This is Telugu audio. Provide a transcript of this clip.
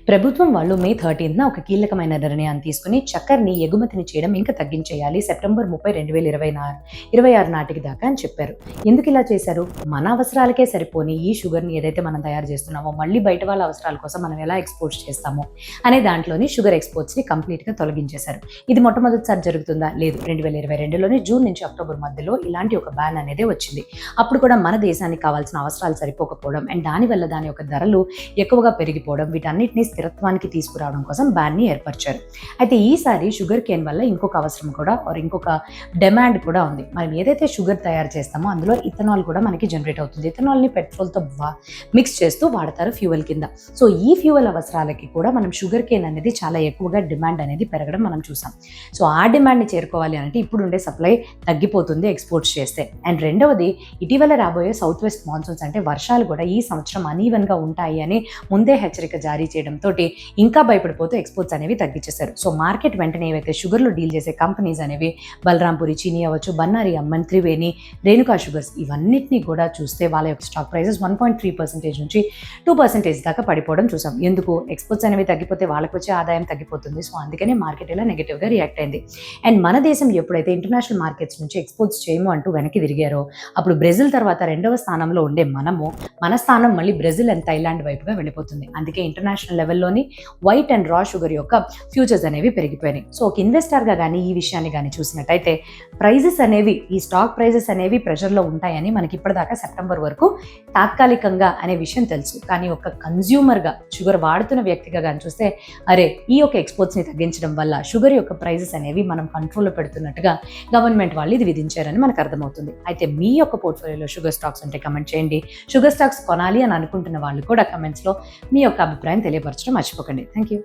ప్రభుత్వం వాళ్ళు మే 13న ఒక కీలకమైన నిర్ణయాన్ని తీసుకుని చక్కెరని ఎగుమతిని చేయడం ఇంకా తగ్గించేయాలి సెప్టెంబర్ 30, 2026 నాటికి దాకా అని చెప్పారు. ఎందుకు ఇలా చేశారు? మన అవసరాలకే సరిపోని ఈ షుగర్ని ఏదైతే మనం తయారు చేస్తున్నామో మళ్ళీ బయట వాళ్ళ అవసరాల కోసం మనం ఎలా ఎక్స్పోర్ట్ చేస్తామో అనే దాంట్లోని షుగర్ ఎక్స్పోర్ట్స్ని కంప్లీట్గా తొలగించేశారు. ఇది మొట్టమొదటిసారి జరుగుతుందా? లేదు. 2022లోని జూన్ నుంచి అక్టోబర్ మధ్యలో ఇలాంటి ఒక బ్యాన్ అనేది వచ్చింది. అప్పుడు కూడా మన దేశానికి కావాల్సిన అవసరాలు సరిపోకపోవడం అండ్ దానివల్ల దాని యొక్క ధరలు ఎక్కువగా పెరిగిపోవడం వీటన్నిటిని స్థిరత్వానికి తీసుకురావడం కోసం బ్యాన్ని ఏర్పరిచారు. అయితే ఈసారి షుగర్ కేన్ వల్ల ఇంకొక అవసరం కూడా ఇంకొక డిమాండ్ కూడా ఉంది. మనం ఏదైతే షుగర్ తయారు చేస్తామో అందులో ఇథనాల్ కూడా మనకి జనరేట్ అవుతుంది. ఇథనాల్ని పెట్రోల్తో మిక్స్ చేస్తూ వాడతారు ఫ్యూయల్ కింద. సో ఈ ఫ్యూయల్ అవసరాలకి కూడా మనం షుగర్ కేన్ అనేది చాలా ఎక్కువగా డిమాండ్ అనేది పెరగడం మనం చూసాం. సో ఆ డిమాండ్ని చేరుకోవాలి అంటే ఇప్పుడు ఉండే సప్లై తగ్గిపోతుంది ఎక్స్పోర్ట్స్ చేస్తే. అండ్ రెండవది, ఇటీవల రాబోయే సౌత్ వెస్ట్ మాన్సూన్స్ అంటే వర్షాలు కూడా ఈ సంవత్సరం అనీవన్గా ఉంటాయి అని ముందే హెచ్చరిక జారీ చేయడంతో ఇంకా భయపడిపోతూ ఎక్స్పోర్ట్స్ అనేవి తగ్గించేశారు. సో మార్కెట్ వెంటనే ఏవైతే షుగర్లో డీల్ చేసే కంపెనీస్ అనేవి బలరాంపురి, చీనీ అవ్వచ్చు, బన్నారి అమ్మన్, త్రివేణి, రేణుకా షుగర్స్ ఇవన్నిటినీ కూడా చూస్తే వాళ్ళ యొక్క స్టాక్ ప్రైసెస్ 1.3% నుంచి 2% దాకా పడిపోవడం చూసాం. ఎందుకు? ఎక్స్పోర్ట్స్ అనేవి తగ్గిపోతే వాళ్ళకి వచ్చే ఆదాయం తగ్గిపోతుంది. సో అందుకనే మార్కెట్ ఇలా నెగిటివ్గా రియాక్ట్ అయింది. అండ్ మన దేశం ఎప్పుడైతే ఇంటర్నేషనల్ మార్కెట్స్ నుంచి ఎక్స్పోర్ట్స్ చేయము అంటూ వెనక్కి తిరిగారో అప్పుడు బ్రెజిల్ తర్వాత 2వ స్థానంలో ఉండే మన స్థానం మళ్ళీ బ్రెజిల్ అండ్ థైలాండ్ వైపుగా వెళ్ళిపోతుంది. అందుకే ఇంటర్నేషనల్ లెవెల్లోని వైట్ అండ్ రా షుగర్ యొక్క ఫ్యూచర్స్ అనేవి పెరిగిపోయినాయి. సో ఒక ఇన్వెస్టర్గా కానీ ఈ విషయాన్ని కానీ చూసినట్టయితే ప్రైజెస్ అనేవి ఈ స్టాక్ ప్రైజెస్ అనేవి ప్రెషర్లో ఉంటాయని మనకి ఇప్పటిదాకా సెప్టెంబర్ వరకు తాత్కాలికంగా అనే విషయం తెలుసు. కానీ ఒక కన్జ్యూమర్గా షుగర్ వాడుతున్న వ్యక్తిగా కానీ చూస్తే అరే ఈ యొక్క ఎక్స్పోర్ట్స్ని తగ్గించడం వల్ల షుగర్ యొక్క ప్రైజెస్ అనేవి మనం కంట్రోల్లో పెడుతున్నట్టుగా గవర్నమెంట్ వాళ్ళు ఇది విధించారని మనకు అర్థమవుతుంది. అయితే మీ యొక్క పోర్ట్ఫోలియోలో షుగర్ స్టాక్స్ ఉంటే కమెంట్ చేయండి. షుగర్ స్టాక్స్ కొనాలి అని అనుకుంటున్న వాళ్ళు కూడా కమెంట్స్లో మీ యొక్క అభిప్రాయం తెలియపరచడం మర్చిపోకండి. Thank you.